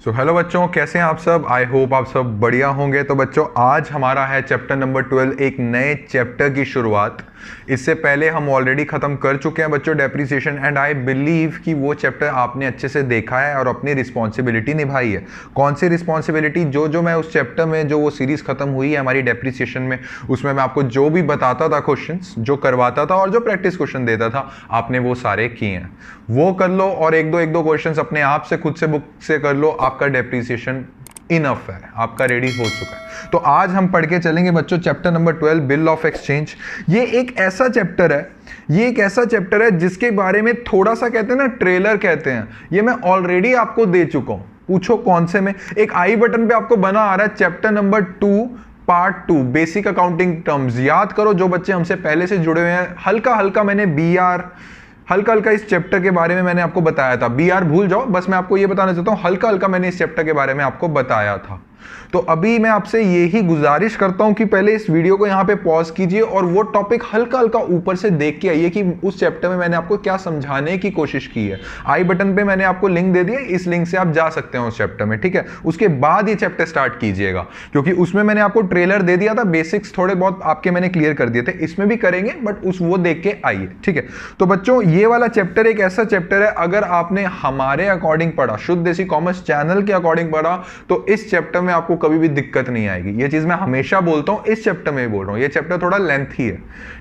Hello बच्चों, कैसे हैं आप सब। आई होप आप सब बढ़िया होंगे। तो बच्चों, आज हमारा है चैप्टर नंबर 12, एक नए चैप्टर की शुरुआत। इससे पहले हम ऑलरेडी ख़त्म कर चुके हैं बच्चों डेप्रिसिएशन, एंड आई बिलीव कि वो चैप्टर आपने अच्छे से देखा है और अपनी रिस्पॉन्सिबिलिटी निभाई है। कौन सी रिस्पॉन्सिबिलिटी? जो मैं उस चैप्टर में, जो वो सीरीज़ ख़त्म हुई है हमारी डेप्रिसिएशन में, उसमें मैं आपको जो भी बताता था, क्वेश्चंस जो करवाता था और जो प्रैक्टिस क्वेश्चन देता था, आपने वो सारे किए हैं। वो कर लो और एक दो क्वेश्चंस अपने आप से, खुद से, बुक से कर लो। आपका डेप्रिसिएशन इनफ है, आपका रेडी हो चुका है। तो आज हम पढ़ के चलेंगे बच्चों chapter number 12, bill of exchange. ये एक ऐसा चैप्टर है जिसके बारे में थोड़ा सा कहते हैं ना, ट्रेलर कहते हैं, ये मैं ऑलरेडी आपको दे चुका हूं। पूछो कौन से में। एक आई बटन पे आपको बना आ रहा है chapter number 2 part 2 basic accounting terms. याद करो, जो बच्चे हमसे पहले से जुड़े हुए हैं, हल्का हल्का मैंने हल्का हल्का इस चैप्टर के बारे में मैंने आपको बताया था। बीआर भूल जाओ, बस मैं आपको ये बताना चाहता हूं, हल्का हल्का मैंने इस चैप्टर के बारे में आपको बताया था। तो अभी मैं आपसे यही गुजारिश करता हूं कि पहले इस वीडियो को यहां पे पॉज कीजिए और वो टॉपिक हल्का हल्का ऊपर से देख के आइए कि उस चैप्टर में मैंने आपको क्या समझाने की कोशिश की है। आई बटन पे मैंने आपको लिंक दे दिया, इस लिंक से आप जा सकते हैं उस चैप्टर में, ठीक है। उसके बाद ये चैप्टर स्टार्ट कीजिएगा, क्योंकि उसमें मैंने आपको ट्रेलर दे दिया था, बेसिक्स थोड़े बहुत आपके मैंने क्लियर कर दिए थे। इसमें भी करेंगे, बट वो देख के आइए, ठीक है। तो बच्चों, ये वाला चैप्टर एक ऐसा चैप्टर है, अगर आपने हमारे अकॉर्डिंग पढ़ा, शुद्ध देसी कॉमर्स चैनल के अकॉर्डिंग पढ़ा, तो इस चैप्टर में आपको कभी भी दिक्कत नहीं आएगी। ये चीज मैं हमेशा बोलता हूं, इस चैप्टर में भी बोल रहा हूं। ये चैप्टर थोड़ा लेंथी है,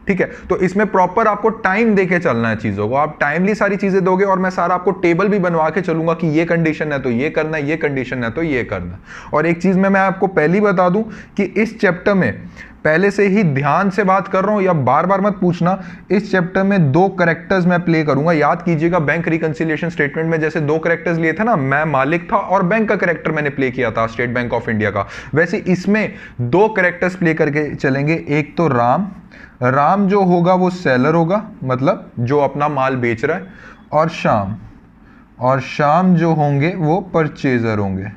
ठीक है। तो इसमें प्रॉपर आपको टाइम देके चलना है चीजों को। आप टाइमली सारी चीजें दोगे और मैं सारा आपको टेबल भी बनवा के चलूंगा कि ये कंडीशन है तो ये करना है, ये कंडीशन है तो ये करना है। और एक चीज मैं आपको पहली बता दूं कि इस चैप्टर में पहले से ही ध्यान से बात कर रहा हूं, या बार बार मत पूछना, इस चैप्टर में 2 कैरेक्टर्स मैं प्ले करूंगा। याद कीजिएगा, बैंक रिकंसिलिएशन स्टेटमेंट में जैसे 2 कैरेक्टर्स लिए थे ना, मैं मालिक था और बैंक का कैरेक्टर मैंने प्ले किया था, स्टेट बैंक ऑफ इंडिया का। वैसे इसमें 2 कैरेक्टर्स प्ले करके चलेंगे। एक तो राम जो होगा वो सेलर होगा, मतलब जो अपना माल बेच रहा है, और शाम जो होंगे वो परचेजर होंगे।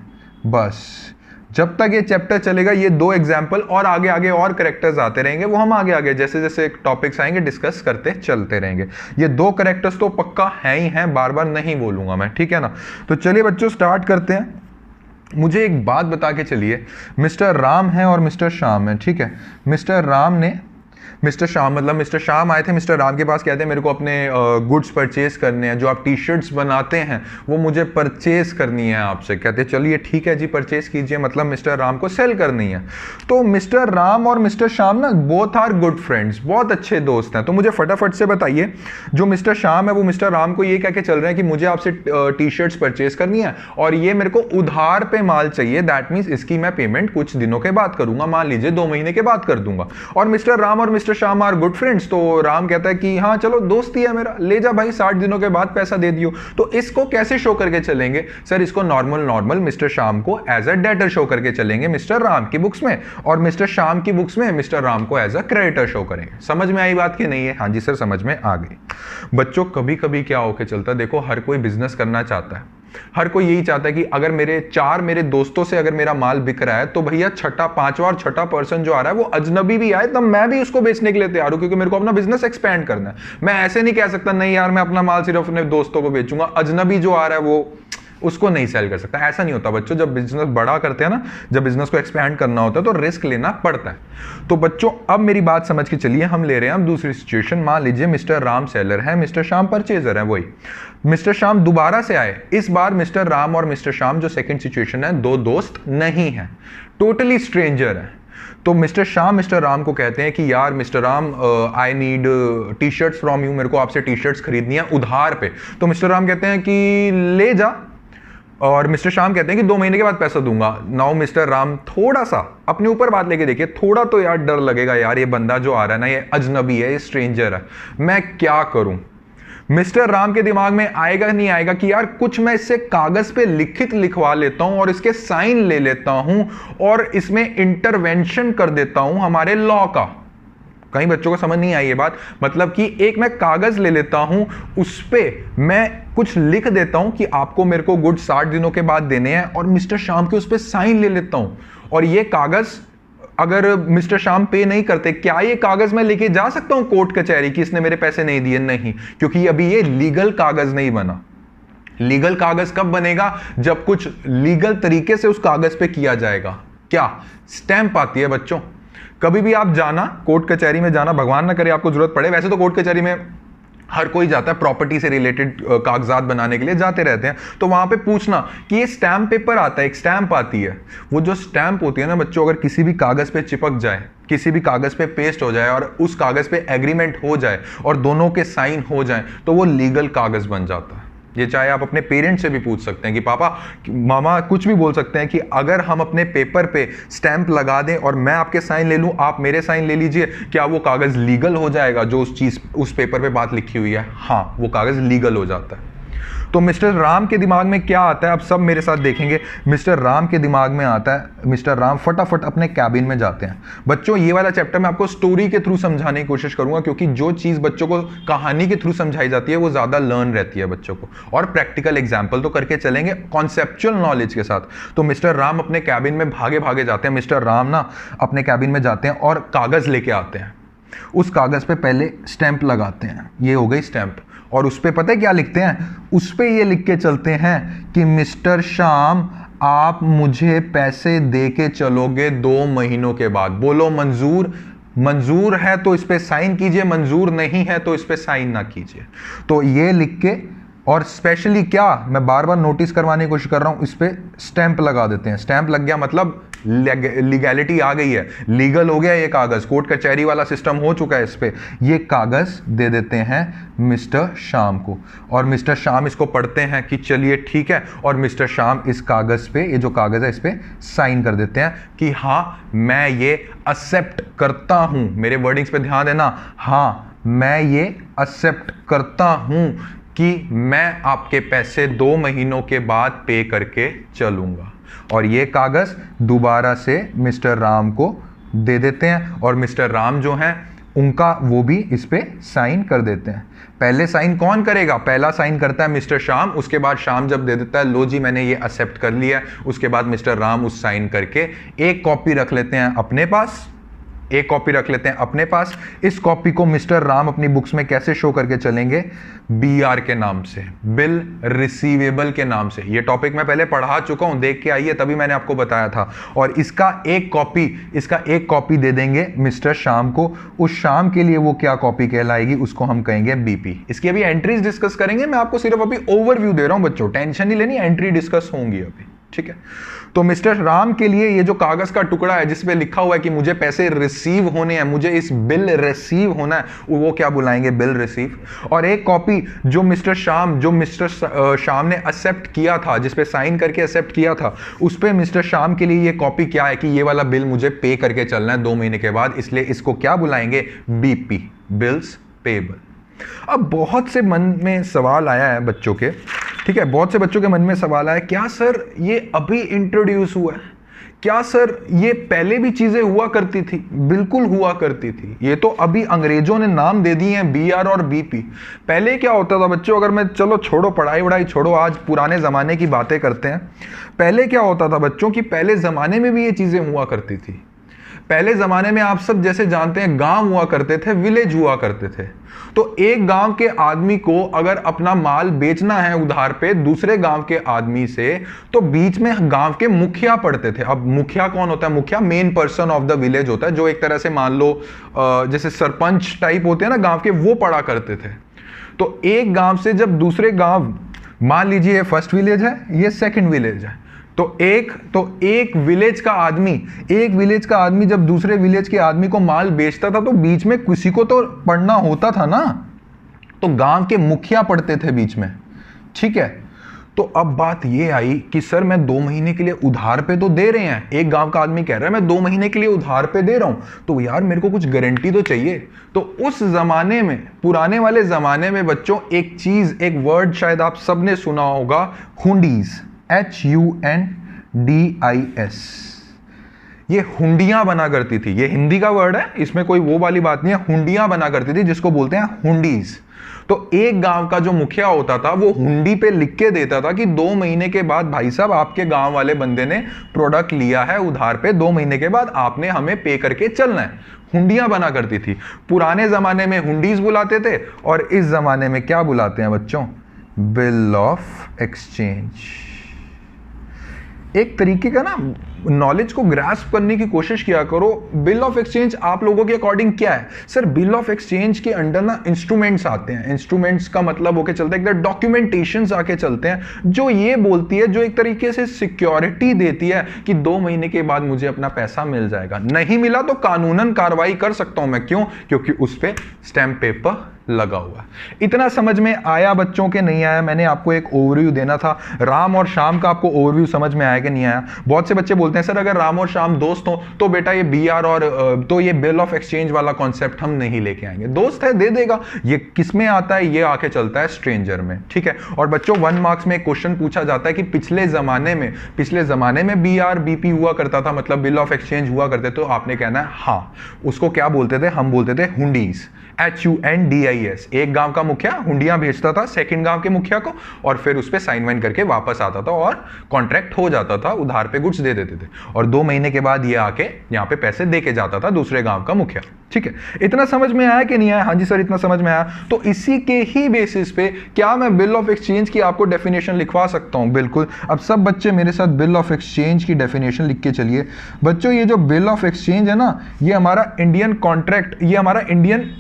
बस जब तक ये चैप्टर चलेगा, ये 2 एग्जाम्पल और आगे और कैरेक्टर्स आते रहेंगे, वो हम आगे जैसे जैसे टॉपिक्स आएंगे डिस्कस करते चलते रहेंगे। ये 2 कैरेक्टर्स तो पक्का है ही हैं, बार बार नहीं बोलूंगा मैं, ठीक है ना। तो चलिए बच्चों, स्टार्ट करते हैं। मुझे एक बात बता के चलिए, मिस्टर राम है और मिस्टर श्याम है, ठीक है। मिस्टर श्याम आए थे मिस्टर राम के पास, कहते हैं मेरे को अपने गुड्स परचेज करने हैं, जो आप टी शर्ट्स बनाते हैं वो मुझे परचेज करनी है आपसे। कहते हैं चलिए ठीक है जी, परचेज कीजिए, मतलब मिस्टर राम को सेल करनी है। तो मिस्टर राम और मिस्टर श्याम ना बोथ आर गुड फ्रेंड्स, बहुत अच्छे दोस्त हैं। तो मुझे फटाफट से बताइए, जो मिस्टर श्याम है वो मिस्टर राम को ये कह के चल रहे हैं कि मुझे आपसे टी शर्ट्स परचेज करनी है और ये मेरे को उधार पे माल चाहिए, दैट मीन्स इसकी मैं पेमेंट कुछ दिनों के बाद करूंगा, मान लीजिए 2 महीने के बाद कर दूंगा। और मिस्टर राम और mister Shyam are good friends, तो राम कहता है कि हाँ चलो दोस्ती है मेरा, ले जा भाई, 60 दिनों के बाद पैसा दे दियो। तो इसको कैसे शो करके चलेंगे सर? इसको नॉर्मल मिस्टर श्याम को एज अ डेटर शो करके चलेंगे मिस्टर राम की बुक्स में, और मिस्टर श्याम की बुक्स में मिस्टर राम को एज अ क्रेडिटर शो करेंगे। समझ में आई बात की नहीं है? हाँ जी सर, समझ में आ गई। बच्चों, कभी कभी क्या होके चलता है, देखो हर कोई बिजनेस करना चाहता है, हर कोई यही चाहता है कि अगर मेरे दोस्तों से अगर मेरा माल बिक रहा है तो भैया 5वां और 6वां पर्सन जो आ रहा है वो अजनबी भी आए, तब मैं भी उसको बेचने के लिए तैयार हूं, क्योंकि मेरे को अपना बिजनेस एक्सपेंड करना है। मैं ऐसे नहीं कह सकता नहीं यार मैं अपना माल सिर्फ अपने दोस्तों को बेचूंगा, अजनबी जो आ रहा है वो उसको नहीं सेल कर सकता। ऐसा नहीं होता बच्चों, जब बिजनेस बड़ा करते हैं ना, जब बिजनेस को एक्सपैंड करना होता है तो रिस्क लेना पड़ता है। तो बच्चों, अब मेरी बात समझ के चलिए, हम ले रहे हैं हम दूसरी सिचुएशन। मान लीजिए मिस्टर राम सेलर है, मिस्टर श्याम परचेजर है। वही मिस्टर श्याम दोबारा से आए, इस बार मिस्टर राम और मिस्टर श्याम जो सेकंड सिचुएशन है, 2 दोस्त नहीं है, टोटली स्ट्रेंजर है। तो मिस्टर श्याम मिस्टर राम को कहते हैं कि यार mister Ram, I need T shirts from you, मेरे को आपसे टी शर्ट्स खरीदनी है उधार पे। तो मिस्टर राम कहते हैं कि ले जा, और मिस्टर श्याम कहते हैं कि 2 महीने के बाद पैसा दूंगा। नाउ मिस्टर राम थोड़ा सा अपने ऊपर बात लेके देखिए, थोड़ा तो यार डर लगेगा, यार ये बंदा जो आ रहा है ना, ये अजनबी है, ये स्ट्रेंजर है, मैं क्या करूं? मिस्टर राम के दिमाग में आएगा नहीं आएगा कि यार कुछ मैं इससे कागज पे लिखवा लेता हूं और इसके साइन ले लेता हूं और इसमें इंटरवेंशन कर देता हूं हमारे लॉ का। कई बच्चों को समझ नहीं आई ये बात, मतलब कि एक मैं कागज ले लेता हूं, उस पे मैं कुछ लिख देता हूं कि आपको मेरे को गुड 60 दिनों के बाद देने हैं, और मिस्टर श्याम के उस पे साइन ले लेता हूं, और ये कागज अगर मिस्टर श्याम पे नहीं करते, क्या ये कागज मैं लेके जा सकता हूं कोर्ट कचहरी कि इसने मेरे पैसे नहीं दिए? नहीं, क्योंकि अभी ये लीगल कागज नहीं बना। लीगल कागज कब बनेगा? जब कुछ लीगल तरीके से उस कागज पे किया जाएगा। क्या? स्टैंप आती है बच्चों। कभी भी आप जाना, कोर्ट कचहरी में जाना, भगवान ना करे आपको जरूरत पड़े, वैसे तो कोर्ट कचहरी में हर कोई जाता है, प्रॉपर्टी से रिलेटेड कागजात बनाने के लिए जाते रहते हैं, तो वहां पे पूछना कि ये स्टैंप पेपर आता है, एक स्टैंप आती है, वो जो स्टैंप होती है ना बच्चों, अगर किसी भी कागज पे चिपक जाए, किसी भी कागज पे पेस्ट हो जाए और उस कागज पे एग्रीमेंट हो जाए और दोनों के साइन हो जाए, तो वो लीगल कागज बन जाता है। ये चाहे आप अपने पेरेंट्स से भी पूछ सकते हैं कि पापा, मामा, कुछ भी बोल सकते हैं कि अगर हम अपने पेपर पे स्टैंप लगा दें और मैं आपके साइन ले लूं, आप मेरे साइन ले लीजिए, क्या वो कागज लीगल हो जाएगा? जो उस पेपर पे बात लिखी हुई है, हाँ, वो कागज लीगल हो जाता है। तो मिस्टर राम के दिमाग में क्या आता है, आप सब मेरे साथ देखेंगे। मिस्टर राम के दिमाग में आता है, मिस्टर राम फटाफट अपने कैबिन में जाते हैं। बच्चों, ये वाला चैप्टर मैं आपको स्टोरी के थ्रू समझाने की कोशिश करूंगा, क्योंकि जो चीज बच्चों को कहानी के थ्रू समझाई जाती है वो ज्यादा लर्न रहती है बच्चों को, और प्रैक्टिकल एग्जाम्पल तो करके चलेंगे कॉन्सेप्चुअल नॉलेज के साथ। तो मिस्टर राम अपने कैबिन में भागे भागे जाते हैं। मिस्टर राम ना अपने कैबिन में जाते हैं और कागज लेके आते हैं। उस कागज पे पहले स्टैंप लगाते हैं, ये हो गई स्टैंप, और उस पे पता है क्या लिखते हैं? उस पे ये लिख के चलते हैं कि मिस्टर श्याम, आप मुझे पैसे दे के चलोगे 2 महीनों के बाद। बोलो मंजूर? मंजूर है तो इस पे साइन कीजिए, मंजूर नहीं है तो इस पे साइन ना कीजिए। तो ये लिख के, और स्पेशली क्या, मैं बार बार नोटिस करवाने की कोशिश कर रहा हूं, इस पे स्टैंप लगा देते हैं। स्टैंप लग गया मतलब लीगैलिटी आ गई है, लीगल हो गया ये कागज, कोर्ट कचहरी वाला सिस्टम हो चुका है इस पे। ये कागज दे देते हैं मिस्टर श्याम को, और मिस्टर श्याम इसको पढ़ते हैं कि चलिए ठीक है, और मिस्टर श्याम इस कागज पे, ये जो कागज है, इस पे साइन कर देते हैं कि हाँ, मैं ये एक्सेप्ट करता हूं। मेरे वर्डिंग्स पे ध्यान देना, हाँ, मैं ये एक्सेप्ट करता हूं कि मैं आपके पैसे 2 महीनों के बाद पे करके चलूंगा। और ये कागज दोबारा से मिस्टर राम को दे देते हैं, और मिस्टर राम जो हैं उनका, वो भी इस पे साइन कर देते हैं। पहले साइन कौन करेगा? पहला साइन करता है मिस्टर श्याम, उसके बाद श्याम जब दे देता है, लो जी मैंने ये एक्सेप्ट कर लिया, उसके बाद मिस्टर राम उस साइन करके एक कॉपी रख लेते हैं अपने पास, एक कॉपी रख लेते हैं अपने पास। इस कॉपी को मिस्टर राम अपनी बुक्स में कैसे शो करके चलेंगे? BR के नाम से, बिल रिसीवेबल के नाम से। ये टॉपिक मैं पहले पढ़ा चुका हूं, देख के आइए, तभी मैंने आपको बताया था। और इसका एक कॉपी दे देंगे मिस्टर श्याम को। उस श्याम के लिए वो क्या कॉपी कहलाएगी, उसको हम कहेंगे BP। इसकी अभी एंट्रीज डिस्कस करेंगे, मैं आपको सिर्फ अभी ओवरव्यू दे रहा हूं बच्चों, टेंशन नहीं लेनी, एंट्री डिस्कस होंगी अभी, ठीक है। तो मिस्टर राम के लिए ये जो कागज का टुकड़ा है जिसपे लिखा हुआ है कि मुझे पैसे रिसीव होने हैं, मुझे इस बिल रिसीव होना है, वो क्या बुलाएंगे? Bill receive. और एक कॉपी जो मिस्टर श्याम ने एक्सेप्ट किया था, जिसपे साइन करके एक्सेप्ट किया था, उस पे मिस्टर श्याम के लिए ये कॉपी क्या है कि ये वाला बिल मुझे पे करके चलना है 2 महीने के बाद, इसलिए इसको क्या बुलाएंगे? BP, bills payable. अब बहुत से मन में सवाल आया है बच्चों के, ठीक है, बहुत से बच्चों के मन में सवाल आया, क्या सर ये अभी इंट्रोड्यूस हुआ है? क्या सर ये पहले भी चीजें हुआ करती थी? बिल्कुल हुआ करती थी, ये तो अभी अंग्रेजों ने नाम दे दिए हैं BR और BP। पहले क्या होता था बच्चों, अगर मैं, चलो छोड़ो पढ़ाई वढ़ाई छोड़ो, आज पुराने जमाने की बातें करते हैं। पहले क्या होता था बच्चों कि पहले जमाने में भी ये चीजें हुआ करती थी। पहले जमाने में आप सब जैसे जानते हैं, गांव हुआ करते थे, विलेज हुआ करते थे। तो एक गांव के आदमी को अगर अपना माल बेचना है उधार पे दूसरे गांव के आदमी से, तो बीच में गांव के मुखिया पड़ते थे। अब मुखिया कौन होता है? मुखिया main person of the village होता है, जो एक तरह से मान लो जैसे सरपंच टाइप होते हैं ना गांव के, वो पड़ा करते थे। तो एक गांव से जब दूसरे गांव, मान लीजिए फर्स्ट विलेज है, ये सेकंड विलेज है, तो एक विलेज का आदमी जब दूसरे विलेज के आदमी को माल बेचता था, तो बीच में किसी को तो पढ़ना होता था ना, तो गांव के मुखिया पढ़ते थे बीच में, ठीक है। तो अब बात ये आई कि सर मैं 2 महीने के लिए उधार पे तो दे रहे हैं, एक गांव का आदमी कह रहा है मैं 2 महीने के लिए उधार पे दे रहा हूं, तो यार मेरे को कुछ गारंटी तो चाहिए। तो उस जमाने में, पुराने वाले जमाने में बच्चों, एक चीज, एक वर्ड शायद आप सबने सुना होगा, हुंडीज, HUNDIS। ये हुंडियां बना करती थी, ये हिंदी का वर्ड है, इसमें कोई वो वाली बात नहीं है, हुंडियां बना करती थी, जिसको बोलते हैं हुंडीज। तो एक गांव का जो मुखिया होता था वो हुंडी पे लिख के देता था कि 2 महीने के बाद भाई साहब आपके गांव वाले बंदे ने प्रोडक्ट लिया है उधार पे, 2 महीने के बाद आपने हमें पे करके चलना है। हुंडियां बना करती थी। पुराने जमाने में हुंडीज बुलाते थे, और इस जमाने में क्या बुलाते हैं बच्चों? Bill of exchange. एक तरीके का ना नॉलेज को ग्रास्प करने की कोशिश किया करो। बिल ऑफ एक्सचेंज आप लोगों के अकॉर्डिंग क्या है? सर बिल ऑफ एक्सचेंज के अंडर ना इंस्ट्रूमेंट्स आते हैं। इंस्ट्रूमेंट्स का मतलब होके चलता है, डॉक्यूमेंटेशंस आके चलते हैं जो ये बोलती है, जो एक तरीके से सिक्योरिटी देती है कि 2 महीने के बाद मुझे अपना पैसा मिल जाएगा। नहीं मिला तो कानूनन कार्रवाई कर सकता हूं मैं। क्यों? क्योंकि उस पर स्टैम्प पेपर लगा हुआ है। इतना समझ में आया बच्चों के? नहीं आया? मैंने आपको एक ओवरव्यू देना था। राम और श्याम का आपको ओवरव्यू समझ में आया कि नहीं आया? बहुत से बच्चे बोलते हैं सर अगर राम और श्याम दोस्त हो तो बेटा ये बीआर और तो ये बिल ऑफ एक्सचेंज वाला कॉन्सेप्ट हम नहीं लेके आएंगे। दोस्त है दे देगा। ये किस में आता है? ये आके चलता है स्ट्रेंजर में। ठीक है। और बच्चों 1 मार्क्स में एक क्वेश्चन पूछा जाता है कि पिछले जमाने में बीआर बीपी हुआ करता था, मतलब बिल ऑफ एक्सचेंज हुआ करते, तो आपने कहना है हाँ। उसको क्या बोलते थे? हम बोलते थे हुंडीज, HUNDIS। एक गांव का मुखिया हुंडियां भेजता था सेकंड गांव के मुखिया को, और फिर उस पे साइन वाइन करके वापस आता था और कॉन्ट्रैक्ट हो जाता था, उधार पे गुड्स दे देते थे, और 2 महीने के बाद ये आके यहाँ पे पैसे दे के जाता था दूसरे गांव का मुखिया। ठीक है। इतना समझ में आया कि नहीं आया? हाँ जी सर इतना समझ में आया। तो इसी के ही बेसिस पे क्या मैं बिल ऑफ एक्सचेंज की आपको डेफिनेशन लिखवा सकता हूं? बिल्कुल। अब सब बच्चे मेरे साथ बिल ऑफ एक्सचेंज की डेफिनेशन लिख के चलिए। बच्चों ये जो बिल ऑफ एक्सचेंज है ना, ये हमारा इंडियन कॉन्ट्रैक्ट, ये हमारा इंडियन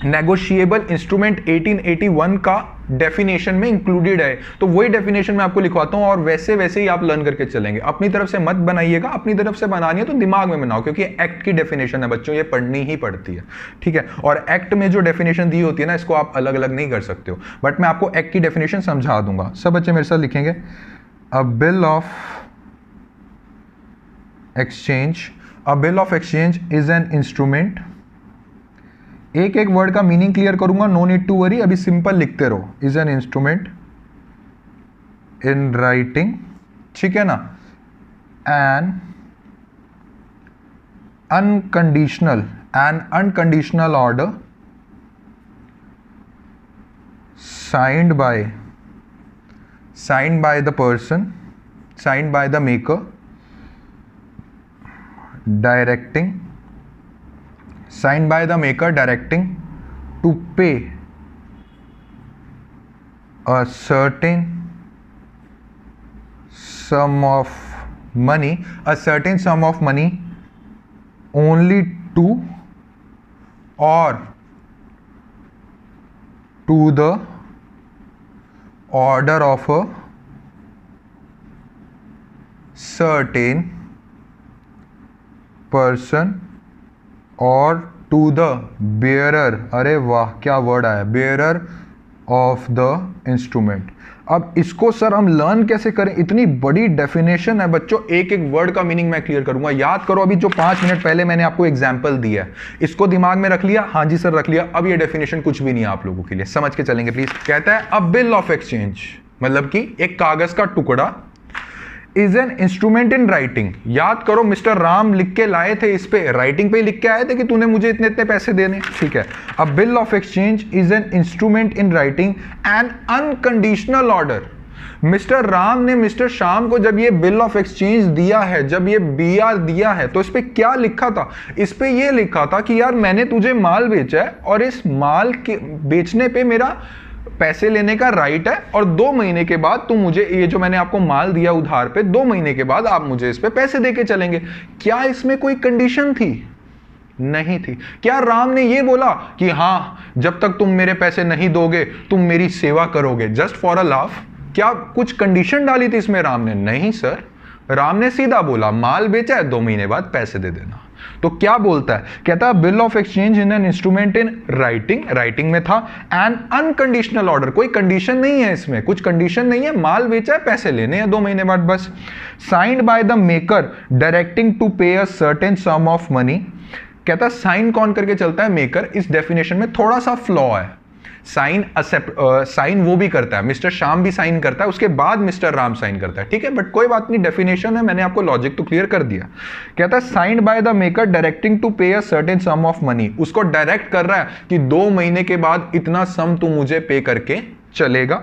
नेगोशिएबल इंस्ट्रूमेंट 1881 का डेफिनेशन में इंक्लूडेड है। तो वही डेफिनेशन मैं आपको लिखवाता हूं और वैसे वैसे ही आप लर्न करके चलेंगे। अपनी तरफ से मत बनाइएगा, अपनी तरफ से बनानी है तो दिमाग में बनाओ, क्योंकि एक्ट की डेफिनेशन है बच्चों, ये पढ़नी ही पड़ती है। ठीक है। और एक्ट में जो डेफिनेशन दी होती है ना, इसको आप अलग अलग नहीं कर सकते हो, बट मैं आपको एक्ट की डेफिनेशन समझा दूंगा। सब बच्चे मेरे साथ लिखेंगे। अ bill of exchange, a bill of exchange is an instrument. एक एक वर्ड का मीनिंग क्लियर करूंगा, नो नीड टू वरी, अभी सिंपल लिखते रहो। Is an instrument in writing, ठीक है ना, N unconditional order signed by the person, signed by the maker, signed by the maker directing to pay a certain sum of money only to or to the order of a certain person or to the bearer, अरे वाह क्या word आया, bearer of the instrument। अब इसको sir हम learn कैसे करें? इतनी बड़ी डेफिनेशन है बच्चों, एक एक वर्ड का मीनिंग मैं क्लियर करूंगा। याद करो अभी जो 5 मिनट पहले मैंने आपको एग्जांपल दिया है, इसको दिमाग में रख लिया? हाँ जी सर रख लिया। अब ये डेफिनेशन कुछ भी नहीं है आप लोगों के लिए, समझ के चलेंगे प्लीज। कहता है अ बिल ऑफ एक्सचेंज, मतलब कि एक कागज का टुकड़ा, is an instrument in writing. याद करो मिस्टर राम लिख के लाए थे, इस पे राइटिंग पे लिख के आए थे कि तूने मुझे इतने इतने पैसे देने। ठीक है। A bill of exchange is an instrument in writing an unconditional order. Mister Ram ने मिस्टर श्याम को जब ये बिल ऑफ एक्सचेंज दिया है, जब ये बीआर दिया है, तो इस पे क्या लिखा था? इस पे ये लिखा था कि यार मैंने तुझे माल बेचा है और इस माल के बेचने पे मेरा पैसे लेने का राइट है, और 2 महीने के बाद तुम मुझे ये जो मैंने आपको माल दिया उधार पे, 2 महीने के बाद आप मुझे इस पे पैसे देके चलेंगे। क्या इसमें कोई कंडीशन थी? नहीं थी। क्या राम ने ये बोला कि हाँ जब तक तुम मेरे पैसे नहीं दोगे तुम मेरी सेवा करोगे, जस्ट फॉर अ लाफ? क्या कुछ कंडीशन डाली थी इसमें राम ने? नहीं सर, राम ने सीधा बोला माल बेचा है 2 महीने बाद पैसे दे देना। तो क्या बोलता है? कहता है bill of exchange in an instrument in writing, writing में था, एन अनकंडीशनल ऑर्डर, कोई कंडीशन नहीं है इसमें, कुछ कंडीशन नहीं है, माल बेचा है पैसे लेने हैं 2 महीने बाद बस। Signed by the maker directing to pay a certain sum of money. कहता है साइन कौन करके चलता है? मेकर। इस डेफिनेशन में थोड़ा सा फ्लॉ है। साइन वो भी करता है, मिस्टर श्याम भी साइन करता है, उसके बाद मिस्टर राम साइन करता है। ठीक है, बट कोई बात नहीं, डेफिनेशन है, मैंने आपको लॉजिक तो क्लियर कर दिया। कहता है signed by the maker directing to pay a certain sum of money. उसको डायरेक्ट कर रहा है कि 2 महीने के बाद इतना सम तू मुझे पे करके चलेगा,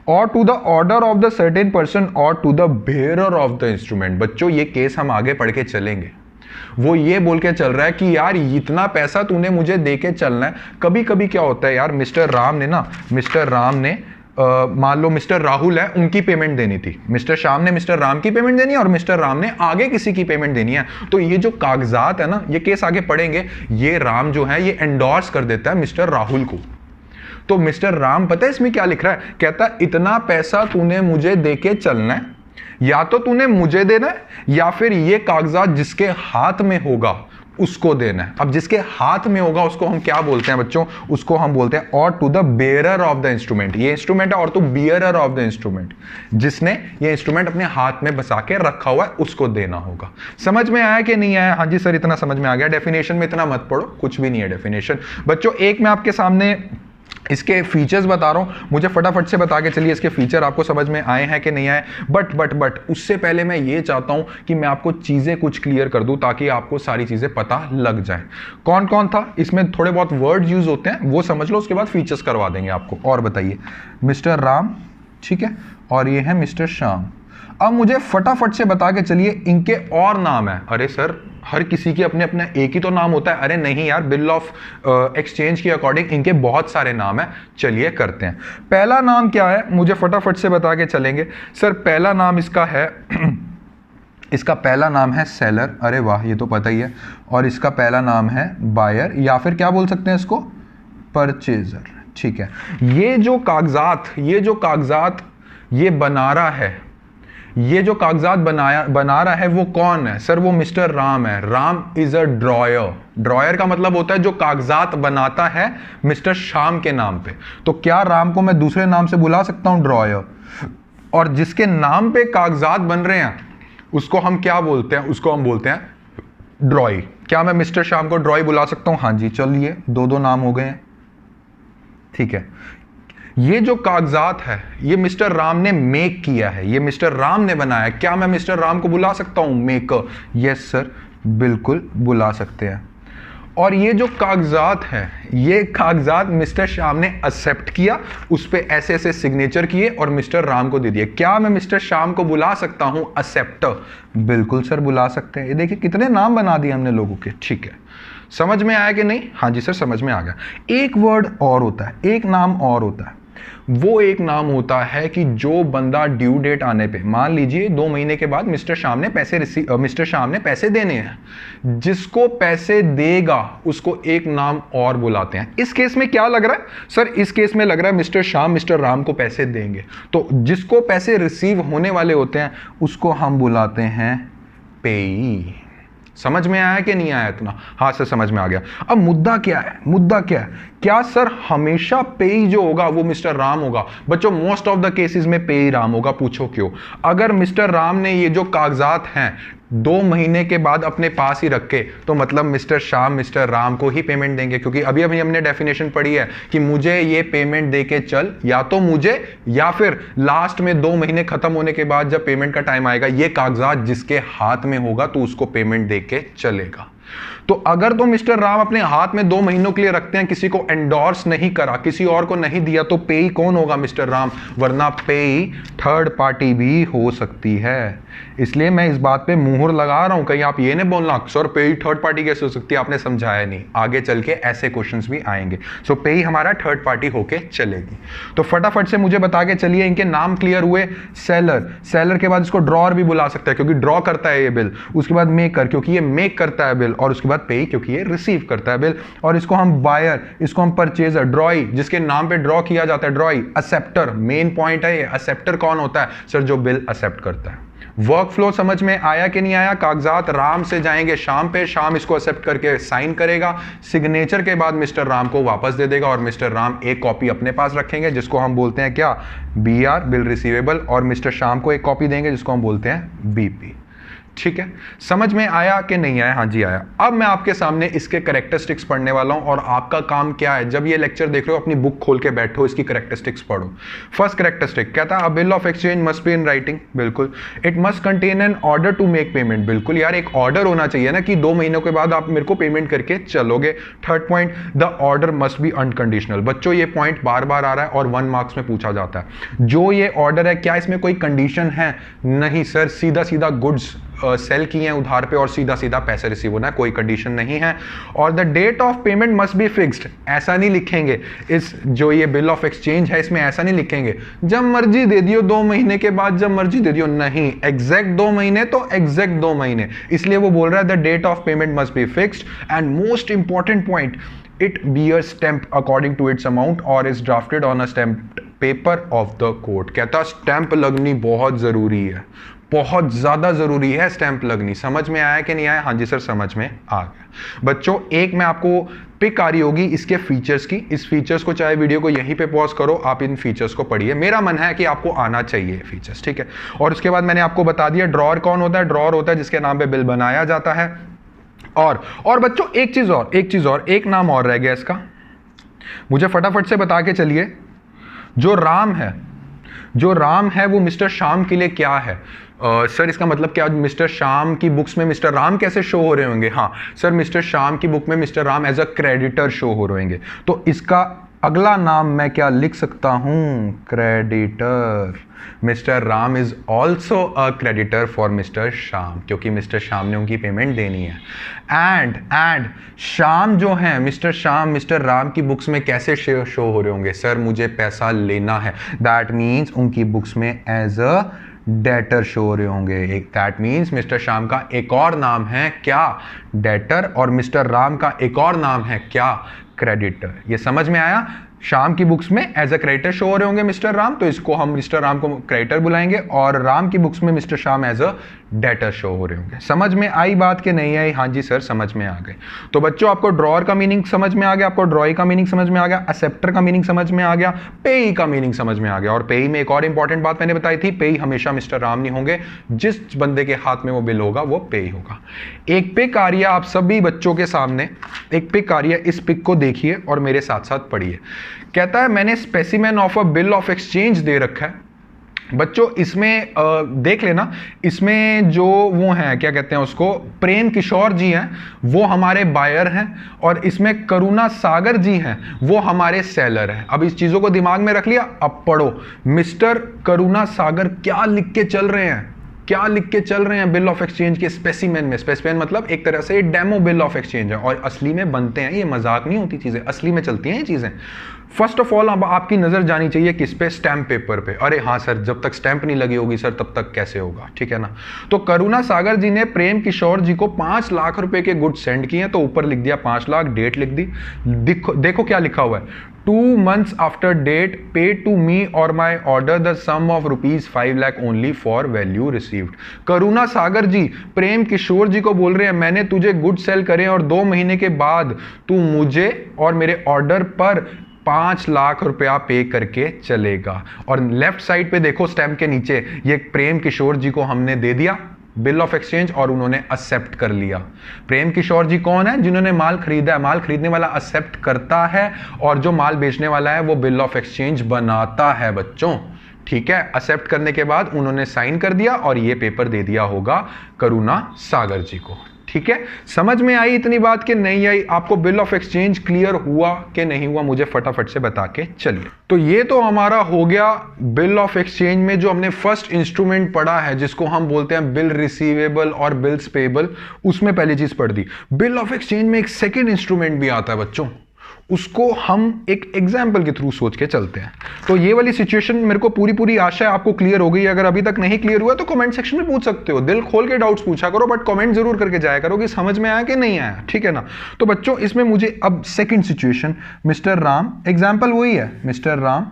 और to the order of the certain person और to the bearer of the instrument. बच्चों ये केस हम आगे पढ़ के चलेंगे। वो ये बोल के चल रहा है कि यार इतना पैसा तूने मुझे दे के चलना है। कभी कभी क्या होता है यार, मिस्टर राम ने मान लो मिस्टर राहुल है, उनकी पेमेंट देनी थी, मिस्टर श्याम ने मिस्टर राम की पेमेंट देनी है और मिस्टर राम ने आगे किसी की पेमेंट देनी है। तो ये जो कागजात है ना, ये केस आगे पढ़ेंगे, ये राम जो है ये एंडोर्स कर देता है मिस्टर राहुल को। तो मिस्टर राम पता है इसमें क्या लिख रहा है, कहता है इतना पैसा तूने मुझे देके चलना है, या तो तूने मुझे देना है या फिर ये कागजात जिसके हाथ में होगा उसको देना है। अब जिसके हाथ में होगा उसको हम क्या बोलते हैं बच्चों, उसको हम बोलते हैं or to the bearer of the instrument. ये इंस्ट्रूमेंट है or to bearer of the instrument, जिसने ये इंस्ट्रूमेंट अपने हाथ में बसा के रखा हुआ है उसको देना होगा। समझ में आया कि नहीं आया? हाँ जी सर इतना समझ में आ गया। डेफिनेशन में इतना मत पढ़ो, कुछ भी नहीं है डेफिनेशन बच्चों। एक मैं आपके सामने इसके फीचर्स बता रहा हूं, मुझे फटाफट से बता के चलिए इसके फीचर आपको समझ में आए हैं कि नहीं आए। बट उससे पहले मैं ये चाहता हूं कि मैं आपको चीजें कुछ क्लियर कर दूं ताकि आपको सारी चीजें पता लग जाए। कौन कौन था इसमें, थोड़े बहुत वर्ड यूज होते हैं वो समझ लो, उसके बाद फीचर्स करवा देंगे आपको। और बताइए, मिस्टर राम, ठीक है, और ये है मिस्टर श्याम। अब मुझे फटाफट से बता के चलिए इनके और नाम है। अरे सर हर किसी के अपने अपने एक ही तो नाम होता है। अरे नहीं यार, बिल ऑफ एक्सचेंज के अकॉर्डिंग इनके बहुत सारे नाम है। चलिए करते हैं। पहला नाम क्या है मुझे फटाफट से बता के चलेंगे। सर पहला नाम इसका है इसका पहला नाम है सेलर। अरे वाह, ये तो पता ही है। और इसका पहला नाम है बायर, या फिर क्या बोल सकते हैं इसको, परचेजर। ठीक है, ये जो कागजात ये बना रहा है, ये जो कागजात बना रहा है वो कौन है सर? वो मिस्टर राम है। Ram is a dryer. Dryer का मतलब होता है जो कागजात बनाता है मिस्टर श्याम के नाम पे। तो क्या राम को मैं दूसरे नाम से बुला सकता हूं, ड्रॉयर? और जिसके नाम पे कागजात बन रहे हैं उसको हम क्या बोलते हैं? उसको हम बोलते हैं ड्रॉई। क्या मैं मिस्टर श्याम को ड्रॉई बुला सकता हूं? हाँ जी, चलिए दो नाम हो गए हैं। ठीक है, ये जो कागजात है ये मिस्टर राम ने मेक किया है, ये मिस्टर राम ने बनाया। क्या मैं मिस्टर राम को बुला सकता हूं मेकर? यस सर, बिल्कुल बुला सकते हैं। और ये जो कागजात है, ये कागजात मिस्टर श्याम ने एक्सेप्ट किया, उस पे ऐसे ऐसे सिग्नेचर किए और मिस्टर राम को दे दिए। क्या मैं मिस्टर श्याम को बुला सकता हूं एक्सेप्टर? बिल्कुल सर बुला सकते हैं। ये देखिए कितने नाम बना दिए हमने लोगों के। ठीक है, समझ में आया कि नहीं? हाँ जी सर समझ में आ गया। एक वर्ड और होता है, एक नाम और होता है। वो एक नाम होता है कि जो बंदा ड्यू डेट आने पे, मान लीजिए 2 महीने के बाद मिस्टर श्याम ने पैसे देने हैं, जिसको पैसे देगा उसको एक नाम और बुलाते हैं। इस केस में क्या लग रहा है सर? इस केस में लग रहा है मिस्टर श्याम मिस्टर राम को पैसे देंगे, तो जिसको पैसे रिसीव होने वाले होते हैं उसको हम बुलाते हैं पेई। समझ में आया कि नहीं आया इतना? हाँ सर समझ में आ गया। अब मुद्दा क्या है? मुद्दा क्या है? क्या सर हमेशा पेई जो होगा वो मिस्टर राम होगा? बच्चों मोस्ट ऑफ द केसेस में पेई राम होगा। पूछो क्यों? अगर मिस्टर राम ने ये जो कागजात हैं 2 महीने के बाद अपने पास ही रखे, तो मतलब मिस्टर श्याम मिस्टर राम को ही पेमेंट देंगे, क्योंकि अभी हमने डेफिनेशन पढ़ी है कि मुझे ये पेमेंट दे के चल, या तो मुझे या फिर लास्ट में 2 महीने खत्म होने के बाद जब पेमेंट का टाइम आएगा, ये कागजात जिसके हाथ में होगा तो उसको पेमेंट दे के चलेगा। तो अगर तो मिस्टर राम अपने हाथ में 2 महीनों के लिए रखते हैं, किसी को एंडोर्स नहीं करा, किसी और को नहीं दिया, तो पेई कौन होगा? मिस्टर राम। वरना पेई थर्ड पार्टी भी हो सकती है। इसलिए मैं इस बात पे मुहर लगा रहा हूं, कहीं आप ये नहीं बोलना सर पेई थर्ड पार्टी कैसे हो सकती है, आपने समझाया नहीं। आगे चल के ऐसे क्वेश्चंस भी आएंगे। सो पेई हमारा थर्ड पार्टी होके चलेगी। तो फटाफट से मुझे बता के चलिए, इनके नाम क्लियर हुए। सेलर के बाद इसको ड्रॉअर भी बुला सकता है क्योंकि ड्रॉ करता है ये बिल। उसके बाद मेकर क्योंकि ये मेक करता है बिल, और उसके बाद पेई क्योंकि ये रिसीव करता है बिल। और इसको हम बायर, इसको हम परचेजर, ड्रॉई जिसके नाम पे ड्रॉ किया जाता है ड्रॉई, एक्सेप्टर मेन पॉइंट है ये। एक्सेप्टर कौन होता है सर? जो बिल एक्सेप्ट करता है। वर्क फ्लो समझ में आया कि नहीं आया? कागजात राम से जाएंगे श्याम पे, श्याम इसको एक्सेप्ट करके साइन करेगा, सिग्नेचर के बाद मिस्टर राम को वापस दे देगा, और मिस्टर राम एक कॉपी अपने पास रखेंगे जिसको हम बोलते हैं क्या? BR बिल रिसीवेबल, और मिस्टर श्याम को एक कॉपी देंगे जिसको हम बोलते हैं BP। ठीक है, समझ में आया कि नहीं आया? हाँ जी आया। अब मैं आपके सामने इसके कैरेक्टरिस्टिक्स पढ़ने वाला हूं, और आपका काम क्या है, जब ये लेक्चर देख रहे हो अपनी बुक खोल के बैठो, इसकी कैरेक्टरिस्टिक्स पढ़ो। फर्स्ट कैरेक्टरिस्टिक कहता है, a bill of exchange must be in writing. बिल्कुल। It must contain an order to make payment. बिल्कुल यार, एक ऑर्डर होना चाहिए ना कि 2 महीनों के बाद आप मेरे को पेमेंट करके चलोगे। Third point, the order must be unconditional. बच्चों ये पॉइंट बार बार आ रहा है और 1 मार्क्स में पूछा जाता है। जो ये ऑर्डर है क्या इसमें कोई कंडीशन है? नहीं सर, सीधा सीधा गुड्स सेल किए हैं उधार पे और सीधा सीधा पैसे रिसीव होना है, कोई कंडीशन नहीं है। और the date of payment must be fixed, ऐसा नहीं लिखेंगे इस जो ये बिल ऑफ एक्सचेंज है इसमें, ऐसा नहीं लिखेंगे जब मर्जी दे दियो 2 महीने के बाद, जब मर्जी दे दियो, नहीं, एग्जैक्ट 2 महीने तो एग्जैक्ट 2 महीने। इसलिए वो बोल रहा है the date of payment must be fixed and most important point, it bears stamp according to its amount or is drafted on a stamped paper of the court। कहता स्टैंप लगनी बहुत जरूरी है, बहुत ज्यादा जरूरी है स्टैंप लगनी। समझ में आया कि नहीं आया? हाँ जी सर समझ में आ गया। बच्चों एक मैं आपको पिक आ रही होगी इसके फीचर्स की, इस फीचर्स को चाहे वीडियो को यहीं पे पॉज करो, आप इन फीचर्स को पढ़िए, मेरा मन है कि आपको आना चाहिए फीचर्स, ठीक है। और उसके बाद मैंने आपको बता दिया ड्रॉअर कौन होता है। ड्रॉअर होता है जिसके नाम पे बिल बनाया जाता है। और बच्चों एक चीज और एक नाम और रह गया इसका, मुझे फटाफट से बता के चलिए। जो राम है वो मिस्टर श्याम के लिए क्या है? सर इसका मतलब क्या, मिस्टर श्याम की बुक्स में मिस्टर राम कैसे शो हो रहे होंगे? हाँ सर, मिस्टर श्याम की बुक में mister Ram as a creditor show हो रहे होंगे, तो इसका अगला नाम मैं क्या लिख सकता हूं? Creditor. Mister Ram is also a creditor for mister Shyam, क्योंकि मिस्टर श्याम ने उनकी पेमेंट देनी है। एंड श्याम जो है, मिस्टर श्याम मिस्टर राम की बुक्स में कैसे शो हो रहे होंगे? सर मुझे पैसा लेना है, दैट मीन्स उनकी बुक्स में एज अ डेटर शो हो रहे होंगे। दैट मीन्स मिस्टर श्याम का एक और नाम है क्या? डेटर। और मिस्टर राम का एक और नाम है क्या? क्रेडिटर। ये समझ में आया? श्याम की बुक्स में एज अ क्रेडिटर शो हो रहे होंगे मिस्टर राम, तो इसको हम मिस्टर राम को क्रेडिटर बुलाएंगे, और राम की बुक्स में mister Shyam as a debtor show हो रहे होंगे। समझ में आई बात कि नहीं आई? हाँ जी सर समझ में आ गए। तो बच्चों आपको ड्रॉअर का मीनिंग समझ में आ गया, आपको ड्रॉई का मीनिंग समझ में आ गया, एक्सेप्टर का मीनिंग समझ में आ गया, पेई का मीनिंग समझ में आ गया। और पेई में एक और इंपॉर्टेंट बात मैंने बताई थी, पेई हमेशा मिस्टर राम नहीं होंगे, जिस बंदे के हाथ में वो बिल होगा वो पेई होगा। एक पिक आ रही है आप सभी बच्चों के सामने, एक पिक आ रही है, इस पिक को देखिए और मेरे साथ साथ पढ़िए। कहता है मैंने specimen of a bill of exchange दे रखा है। बच्चों इसमें देख लेना, इसमें जो वो हैं क्या कहते हैं उसको, प्रेम किशोर जी हैं, वो हमारे बायर हैं, और इसमें करुणा सागर जी हैं, वो हमारे सेलर हैं। अब इस चीजों को दिमाग में रख लिया, अब पढ़ो मिस्टर करुणा सागर क्या लिख के चल रहे हैं, क्या लिख के चल रहे हैं बिल ऑफ एक्सचेंज के स्पेसिमेन में। स्पेसिमेन मतलब एक तरह से डेमो बिल ऑफ एक्सचेंज है, और असली में बनते हैं, ये मजाक नहीं होती चीजें, असली में चलती हैं ये चीजें। फर्स्ट ऑफ ऑल अब आपकी नजर जानी चाहिए किस पे? स्टैंप पेपर पे। अरे हाँ सर, जब तक स्टैंप नहीं लगी होगी सर तब तक कैसे होगा, ठीक है ना। तो करुणा सागर जी ने प्रेम किशोर जी को 5 लाख रुपए के गुड सेंड किए, तो ऊपर लिख दिया 5 लाख, डेट लिख दी। देखो क्या लिखा हुआ है, 2 months after date pay to me or my order the sum of ₹5 lakh only for value received। करुणा सागर जी प्रेम किशोर जी को बोल रहे हैं मैंने तुझे गुड सेल करे और 2 महीने के बाद तू मुझे और मेरे ऑर्डर पर 5 लाख रुपया पे करके चलेगा। और लेफ्ट साइड पे देखो स्टैम्प के नीचे, ये प्रेम किशोर जी को हमने दे दिया बिल ऑफ एक्सचेंज और उन्होंने एक्सेप्ट कर लिया। प्रेम किशोर जी कौन है? जिन्होंने माल खरीदा है, माल खरीदने वाला एक्सेप्ट करता है और जो माल बेचने वाला है वो बिल ऑफ एक्सचेंज बनाता है बच्चों, ठीक है। एक्सेप्ट करने के बाद उन्होंने साइन कर दिया और ये पेपर दे दिया होगा करुणा सागर जी को, ठीक है। समझ में आई इतनी बात कि नहीं आई? आपको बिल ऑफ एक्सचेंज क्लियर हुआ कि नहीं हुआ, मुझे फटाफट से बता के चलिए। तो ये तो हमारा हो गया बिल ऑफ एक्सचेंज में जो हमने फर्स्ट इंस्ट्रूमेंट पढ़ा है जिसको हम बोलते हैं बिल रिसीवेबल और बिल्स पेबल, उसमें पहली चीज पढ़ दी। बिल ऑफ एक्सचेंज में एक सेकेंड इंस्ट्रूमेंट भी आता है बच्चों, उसको हम एक एग्जाम्पल के थ्रू सोच के चलते हैं। तो ये वाली सिचुएशन मेरे को पूरी आशा है आपको क्लियर हो गई। अगर अभी तक नहीं क्लियर हुआ तो कमेंट सेक्शन में पूछ सकते हो, दिल खोल के डाउट्स पूछा करो, बट कमेंट जरूर करके जाया करो कि समझ में आया कि नहीं आया, ठीक है ना। तो बच्चों इसमें मुझे अब second situation, mister Ram, example वही है, mister Ram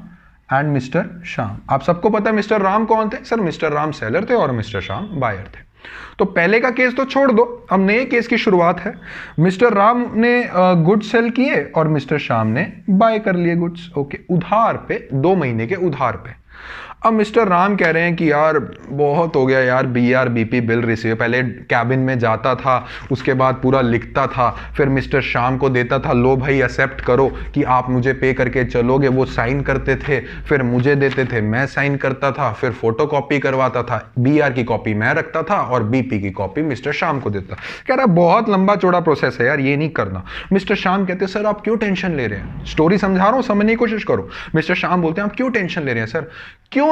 and mister Shyam. आप सबको पता है मिस्टर राम कौन थे? सर मिस्टर राम सेलर थे और मिस्टर श्याम बायर थे। तो पहले का केस तो छोड़ दो, अब नए केस की शुरुआत है। मिस्टर राम ने गुड्स सेल किए और मिस्टर श्याम ने बाय कर लिए गुड्स, ओके, उधार पे, 2 महीने के उधार पे। अब मिस्टर राम कह रहे हैं कि यार बहुत हो गया यार, BRBP बिल रिसीव, पहले कैबिन में जाता था, उसके बाद पूरा लिखता था, फिर मिस्टर श्याम को देता था, लो भाई एक्सेप्ट करो कि आप मुझे पे करके चलोगे, वो साइन करते थे, फिर मुझे देते थे, मैं साइन करता था, फिर फोटो कॉपी करवाता था, BR की कॉपी मैं रखता था और BP की कॉपी मिस्टर श्याम को देता। कह रहा बहुत लंबा चौड़ा प्रोसेस है यार, ये नहीं करना। मिस्टर श्याम कहते सर आप क्यों टेंशन ले रहे हैं, स्टोरी समझा रहा हूं, समझने की कोशिश करो। मिस्टर श्याम बोलते हैं आप क्यों टेंशन ले रहे हैं सर, क्यों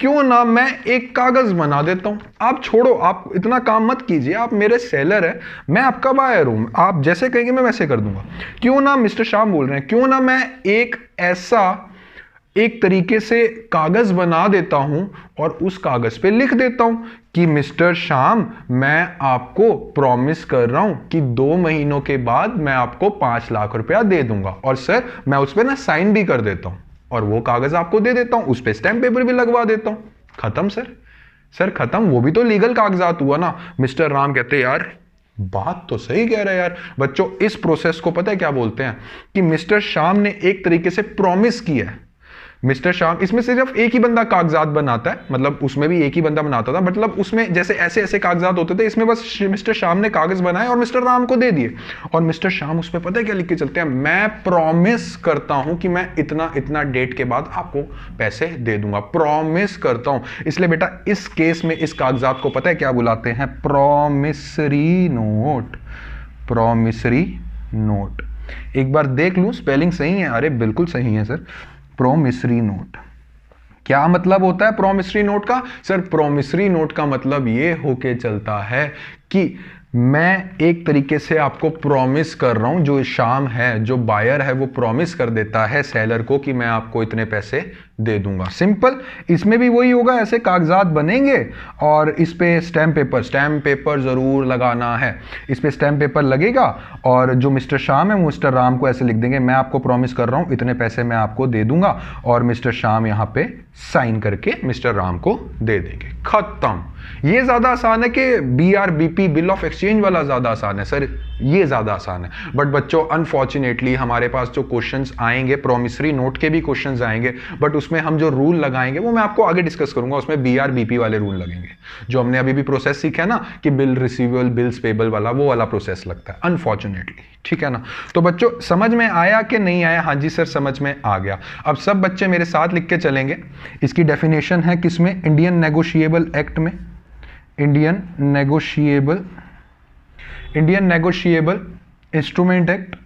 क्यों ना मैं एक कागज बना देता हूं। आप छोड़ो, आप इतना काम मत कीजिए, आप मेरे सेलर है, मैं आपका बायर हूं, आप जैसे कहेंगे मैं वैसे कर दूंगा। क्यों ना मिस्टर श्याम बोल रहे हैं, क्यों ना मैं एक ऐसा एक तरीके से कागज बना देता हूं और उस कागज पे लिख देता हूं कि मिस्टर श्याम, मैं आपको प्रॉमिस कर रहा हूं कि 2 महीनों के बाद मैं आपको 5 लाख रुपया दे दूंगा, और सर मैं उस पर ना साइन भी कर देता हूं और वो कागज आपको दे देता हूं, उस पर स्टैम्प पेपर भी लगवा देता हूं। खत्म सर। सर खत्म, वो भी तो लीगल कागजात हुआ ना। मिस्टर राम कहते यार बात तो सही कह रहे हैं यार। बच्चों इस प्रोसेस को पता है क्या बोलते हैं, कि मिस्टर श्याम ने एक तरीके से प्रॉमिस किया है। मिस्टर श्याम, इसमें सिर्फ एक ही बंदा कागजात बनाता है, मतलब उसमें भी एक ही बंदा बनाता था, मतलब उसमें जैसे ऐसे ऐसे कागजात होते थे, इसमें बस मिस्टर श्याम ने कागज बनाए और मिस्टर राम को दे दिए, और मिस्टर श्याम उस पर पता है क्या लिख के चलते हैं, मैं प्रॉमिस करता हूं कि मैं इतना इतना डेट के बाद आपको पैसे दे दूंगा, प्रॉमिस करता हूं। इसलिए बेटा इस केस में इस कागजात को पता है क्या बुलाते हैं, प्रॉमिसरी नोट। Promissory note. एक बार देख लूं स्पेलिंग सही है, अरे बिल्कुल सही है सर। प्रोमिसरी नोट क्या मतलब होता है प्रोमिसरी नोट का? सर प्रोमिसरी नोट का मतलब ये होके चलता है कि मैं एक तरीके से आपको प्रॉमिस कर रहा हूं, जो श्याम है, जो बायर है, वो प्रॉमिस कर देता है सेलर को कि मैं आपको इतने पैसे दे दूंगा। सिंपल। इसमें भी वही होगा, ऐसे कागजात बनेंगे और इस पे स्टैम्प पेपर जरूर लगाना है। इस पे स्टैम्प पेपर लगेगा और जो मिस्टर श्याम है वो मिस्टर राम को ऐसे लिख देंगे, मैं आपको प्रॉमिस कर रहा हूं इतने पैसे मैं आपको दे दूंगा, और मिस्टर श्याम यहां पे साइन करके मिस्टर राम को दे देंगे। खत्म। ये ज्यादा आसान है कि BRBP बिल ऑफ एक्सचेंज वाला ज्यादा आसान है सर, ये ज्यादा आसान है। बट बच्चों अनफॉर्चुनेटली हमारे पास जो क्वेश्चंस आएंगे, प्रोमिसरी नोट के भी क्वेश्चंस आएंगे, बट उसमें हम जो रूल लगाएंगे वो मैं आपको आगे डिस्कस करूंगा। उसमें BRBP वाले रूल लगेंगे, जो हमने अभी भी प्रोसेस सीखा है ना कि बिल रिसीवेबल बिल्स पेबल वाला, वो वाला प्रोसेस लगता है अनफॉर्चुनेटली। ठीक है ना? तो बच्चों समझ में आया कि नहीं आया? हाँ जी सर समझ में आ गया। अब सब बच्चे मेरे साथ लिख के चलेंगे। इसकी डेफिनेशन है किसमें? इंडियन नेगोशिएबल एक्ट में। Indian negotiable instrument act.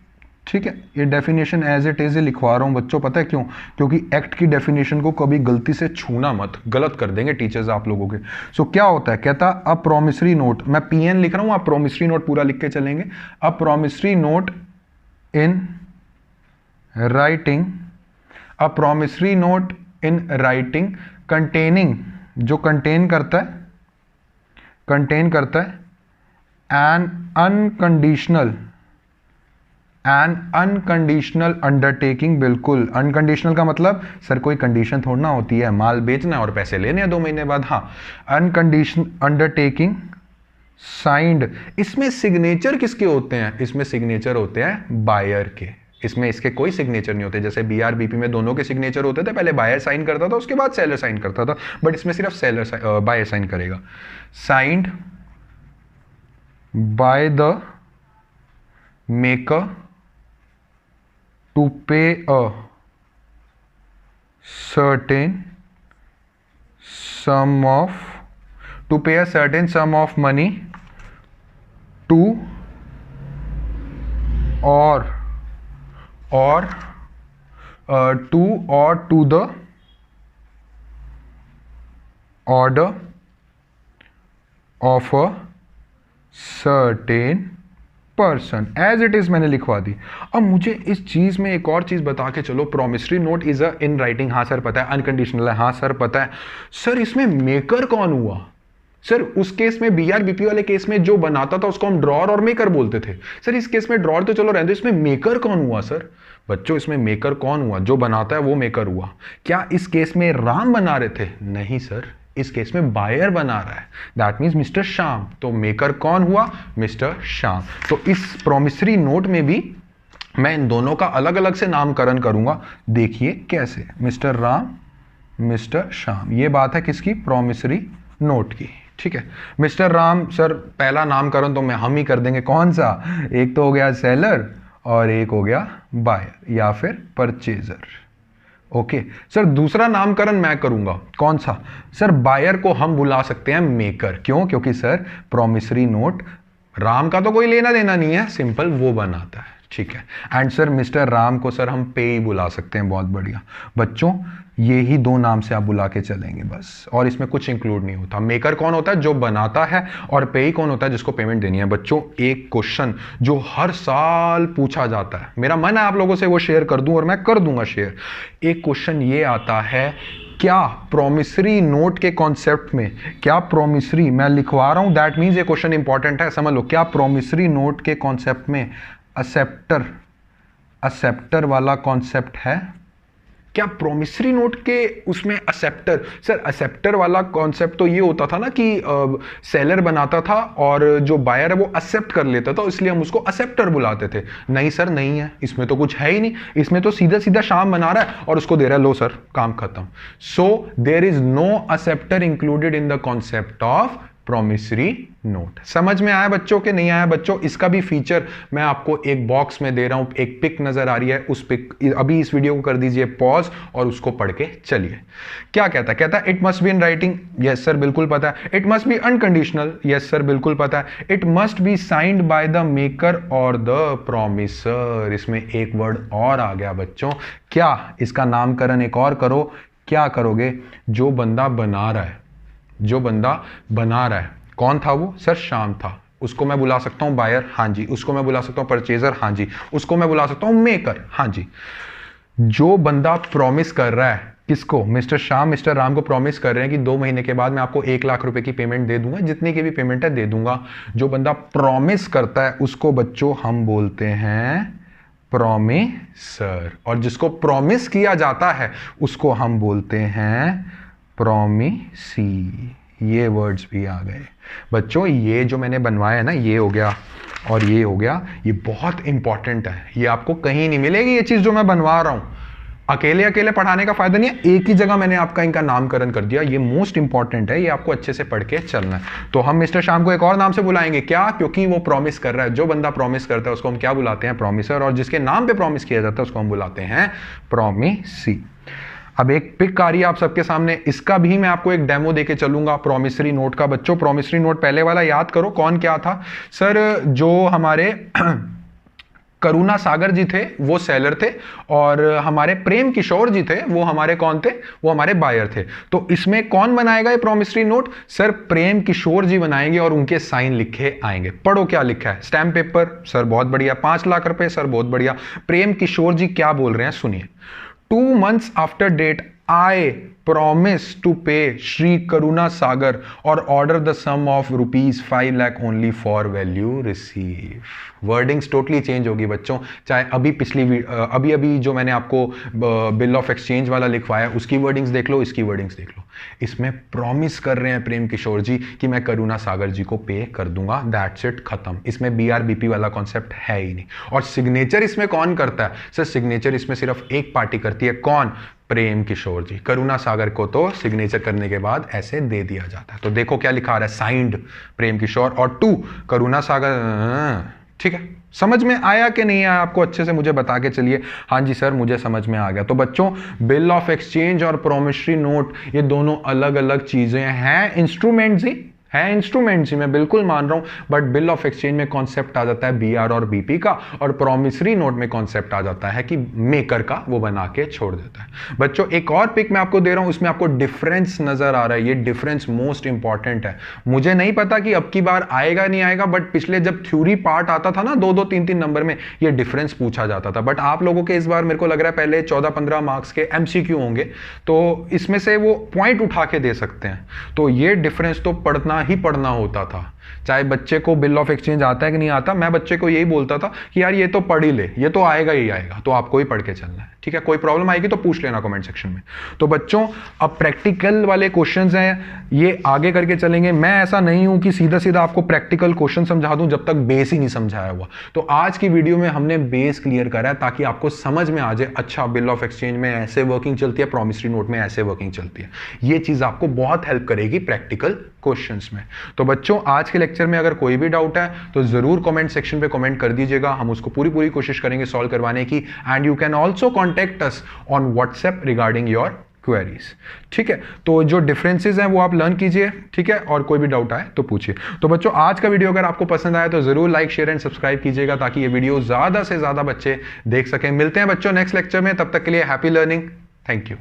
ठीक है, ये डेफिनेशन एज इट इज लिखवा रहा हूं बच्चों। पता है क्यों? क्योंकि एक्ट की डेफिनेशन को कभी गलती से छूना मत, गलत कर देंगे टीचर्स आप लोगों के। सो क्या होता है, कहता अ प्रोमिसरी नोट, मैं PN लिख रहा हूं, आप प्रोमिसरी नोट पूरा लिख के चलेंगे। अ promissory note in writing, a promissory note in writing containing, जो कंटेन करता है एन अनकंडीशनल अंडरटेकिंग। बिल्कुल, अनकंडीशनल का मतलब सर कोई कंडीशन थोड़ा ना होती है, माल बेचना है और पैसे लेने हैं 2 महीने बाद। हाँ, अनकंडीशनल अंडरटेकिंग साइंड। इसमें सिग्नेचर किसके होते हैं? इसमें सिग्नेचर होते हैं बायर के, इसमें इसके कोई सिग्नेचर नहीं होते। जैसे BRBP में दोनों के सिग्नेचर होते थे, पहले बायर साइन करता था उसके बाद सेलर साइन करता था, बट इसमें सिर्फ सेलर बायर साइन करेगा। Signed by the maker to pay a certain sum of money to or to the order of a certain person. As it is मैंने लिखवा दी। अब मुझे इस चीज में एक और चीज बता के चलो, promissory note is a in writing. हाँ सर पता है। अनकंडीशनल है, हाँ सर पता है। सर इसमें मेकर कौन हुआ? सर उस केस में BRBP वाले केस में जो बनाता था उसको हम ड्रॉर और मेकर बोलते थे। सर इस केस में ड्रॉर तो चलो रहने दो, इसमें मेकर कौन हुआ? सर बच्चों इसमें मेकर कौन हुआ? जो बनाता है वो मेकर हुआ। क्या इस केस में राम बना रहे थे? नहीं सर, इस केस में बायर बना रहा है, दैट मीन्स मिस्टर श्याम। तो मेकर कौन हुआ? मिस्टर श्याम। तो इस प्रोमिसरी नोट में भी मैं इन दोनों का अलग अलग से नामकरण करूंगा। देखिए कैसे, मिस्टर राम, मिस्टर श्याम। ये बात है किसकी? प्रोमिसरी नोट की। ठीक है, मिस्टर राम सर पहला नामकरण तो हम ही कर देंगे। कौन सा? एक तो हो गया सेलर और एक हो गया बायर या फिर परचेजर। ओके सर, दूसरा नामकरण मैं करूंगा। कौन सा? सर बायर को हम बुला सकते हैं मेकर। क्यों? क्योंकि सर प्रोमिसरी नोट राम का तो कोई लेना देना नहीं है, सिंपल वो बनाता है। ठीक है। एंड सर मिस्टर राम को सर हम पे ही बुला सकते हैं, बहुत बढ़िया बच्चों, ये ही दो नाम से आप बुला के चलेंगे बस, और इसमें कुछ इंक्लूड नहीं होता। मेकर कौन होता है? जो बनाता है, और पे ही कौन होता है? जिसको पेमेंट देनी है। बच्चों एक क्वेश्चन जो हर साल पूछा जाता है, मेरा मन है आप लोगों से वो शेयर कर दूं और मैं कर दूंगा शेयर। एक क्वेश्चन ये आता है, क्या प्रॉमिसरी नोट के कॉन्सेप्ट में, क्या प्रॉमिसरी, मैं लिखवा रहा हूं दैट मीन्स ये क्वेश्चन इंपॉर्टेंट है, समझ लो, क्या प्रॉमिसरी नोट के कॉन्सेप्ट में असेप्टर वाला कॉन्सेप्ट है? क्या प्रॉमिसरी नोट के उसमें असेप्टर? सर असेप्टर वाला कॉन्सेप्ट तो ये होता था ना कि सेलर बनाता था और जो बायर है वो असेप्ट कर लेता था, इसलिए हम उसको असेप्टर बुलाते थे। नहीं सर नहीं है, इसमें तो कुछ है ही नहीं, इसमें तो सीधा सीधा शाम बना रहा है और उसको दे रहा है, लो सर काम खत्म। So there is no acceptor included in the concept of promissory note. समझ में आया बच्चों के नहीं आया बच्चों? इसका भी फीचर मैं आपको एक बॉक्स में दे रहा हूं, एक पिक नजर आ रही है, उस पिक, अभी इस वीडियो को कर दीजिए पॉज और उसको पढ़ के चलिए। क्या कहता है? कहता है it must be in writing, yes sir बिल्कुल पता है। It must be unconditional, yes sir बिल्कुल पता है। It must be signed by the maker और द प्रॉमिसर, इसमें एक वर्ड और आ गया बच्चों, क्या? इसका नामकरण एक और करो, क्या करोगे? जो बंदा बना रहा है, जो बंदा बना रहा है, कौन था वो? सर श्याम था, उसको मैं बुला सकता हूं बायर, हाँ जी। उसको मैं बुला सकता हूं परचेजर, हाँ जी। उसको मैं बुला सकता हूं मेकर, हाँ जी। जो बंदा प्रॉमिस कर रहा है, किसको? मिस्टर श्याम मिस्टर राम को प्रॉमिस कर रहे हैं कि 2 महीने के बाद मैं आपको 1 लाख रुपए की पेमेंट दे दूंगा, जितनी की भी पेमेंट है दे दूंगा। जो बंदा प्रॉमिस करता है उसको बच्चों हम बोलते हैं प्रॉमिसर, और जिसको प्रॉमिस किया जाता है उसको हम बोलते हैं प्रॉमिसी। ये वर्ड्स भी आ गए बच्चों। ये जो मैंने बनवाया है ना, ये हो गया और ये हो गया, ये बहुत इंपॉर्टेंट है, ये आपको कहीं नहीं मिलेगी ये चीज जो मैं बनवा रहा हूं। अकेले अकेले पढ़ाने का फायदा नहीं है, एक ही जगह मैंने आपका इनका नामकरण कर दिया, ये मोस्ट इंपॉर्टेंट है, ये आपको अच्छे से पढ़ के चलना है। तो हम मिस्टर श्याम को एक और नाम से बुलाएंगे, क्या? क्योंकि वो प्रॉमिस कर रहा है। जो बंदा प्रॉमिस करता है उसको हम क्या बुलाते हैं? प्रॉमिसर, और जिसके नाम पे प्रॉमिस किया जाता है उसको हम बुलाते हैं प्रॉमिसी। अब एक पिक आ रही है आप सबके सामने, इसका भी मैं आपको एक डेमो देके चलूंगा प्रॉमिसरी नोट का। बच्चों प्रॉमिसरी नोट पहले वाला याद करो, कौन क्या था? सर जो हमारे करुणा सागर जी थे वो सेलर थे, और हमारे प्रेम किशोर जी थे वो हमारे कौन थे? वो हमारे बायर थे। तो इसमें कौन बनाएगा ये प्रॉमिसरी नोट? सर प्रेम किशोर जी बनाएंगे और उनके साइन लिखे आएंगे। पढ़ो क्या लिखा है। स्टैम्प पेपर, सर बहुत बढ़िया। 5 लाख रुपए, सर बहुत बढ़िया। प्रेम किशोर जी क्या बोल रहे हैं सुनिए। 2 months after date, I promise to pay Shri Karuna Sagar or order the sum of rupees 5 lakh only for value received. Wordings totally change होगी बच्चों, चाहे अभी अभी जो मैंने आपको बिल ऑफ एक्सचेंज वाला लिखवाया उसकी वर्डिंग्स देख लो, इसकी वर्डिंग्स देख लो। इसमें प्रॉमिस कर रहे हैं प्रेम किशोर जी कि मैं करुणा सागर जी को पे कर दूंगा, दैट्स इट, खत्म। इसमें BRBP वाला कॉन्सेप्ट है ही नहीं। और सिग्नेचर इसमें कौन करता है? सर सिग्नेचर इसमें सिर्फ एक पार्टी करती है, कौन? प्रेम किशोर जी। करुणा सागर को तो सिग्नेचर करने के बाद ऐसे दे दिया जाता है। तो देखो क्या लिखा आ रहा है, साइंड प्रेम किशोर और 2 करुणा सागर। ठीक है, समझ में आया कि नहीं आया आपको? अच्छे से मुझे बता के चलिए। हाँ जी सर मुझे समझ में आ गया। तो बच्चों बिल ऑफ एक्सचेंज और प्रॉमिसरी नोट ये दोनों अलग अलग चीजें हैं, इंस्ट्रूमेंट्स ही है, इंस्ट्रूमेंट्स ही मैं बिल्कुल मान रहा हूं, बट बिल ऑफ एक्सचेंज में कॉन्सेप्ट आ जाता है BR और BP का, और प्रॉमिसरी नोट में कॉन्सेप्ट आ जाता है कि मेकर का, वो बना के छोड़ देता है। बच्चों एक और पिक मैं आपको दे रहा हूं, उसमें आपको डिफरेंस नजर आ रहा है। ये डिफरेंस मोस्ट इंपॉर्टेंट है। मुझे नहीं पता कि अब की बार आएगा नहीं आएगा, बट पिछले जब थ्योरी पार्ट आता था ना 2-2, 3-3 नंबर में, ये डिफरेंस पूछा जाता था। बट आप लोगों के इस बार मेरे को लग रहा है पहले 14-15 मार्क्स के MCQ होंगे, तो इसमें से वो पॉइंट उठा के दे सकते हैं। तो ये डिफरेंस तो पढ़ना ही पढ़ना होता था, चाहे बच्चे को बिल ऑफ एक्सचेंज आता है कि नहीं आता। मैं बच्चे को यही बोलता था कि यार ये तो पढ़ ही ले, ये तो आएगा ही आएगा, तो आपको ही पढ़ के चलना है। ठीक है, कोई प्रॉब्लम आएगी तो पूछ लेना कमेंट सेक्शन में। तो बच्चों अब प्रैक्टिकल वाले क्वेश्चंस हैं, ये आगे करके चलेंगे। मैं ऐसा नहीं हूं कि सीधा सीधा आपको प्रैक्टिकल क्वेश्चन समझा दूं जब तक बेस ही नहीं समझाया हुआ। तो आज की वीडियो में हमने बेस क्लियर करा है ताकि आपको समझ में आ जाए, अच्छा बिल ऑफ एक्सचेंज में ऐसे वर्किंग चलती है, प्रॉमिसरी नोट में ऐसे वर्किंग चलती है। ये चीज आपको बहुत हेल्प करेगी प्रैक्टिकल क्वेश्चंस में। तो बच्चों आज के लेक्चर में अगर कोई भी डाउट है तो जरूर कमेंट सेक्शन पे कमेंट कर दीजिएगा, हम उसको पूरी कोशिश करेंगे सॉल्व करवाने की। And you can also contact us on WhatsApp regarding your queries. ठीक है, तो जो डिफरेंसेस हैं वो आप लर्न कीजिए, ठीक है, और कोई भी डाउट आए तो पूछिए। तो बच्चों आज का वीडियो अगर आपको पसंद आया तो जरूर लाइक शेयर एंड सब्सक्राइब कीजिएगा ताकि ये वीडियो ज्यादा से ज्यादा बच्चे देख सकें। मिलते हैं बच्चों नेक्स्ट लेक्चर में, तब तक के लिए हैप्पी लर्निंग, थैंक यू।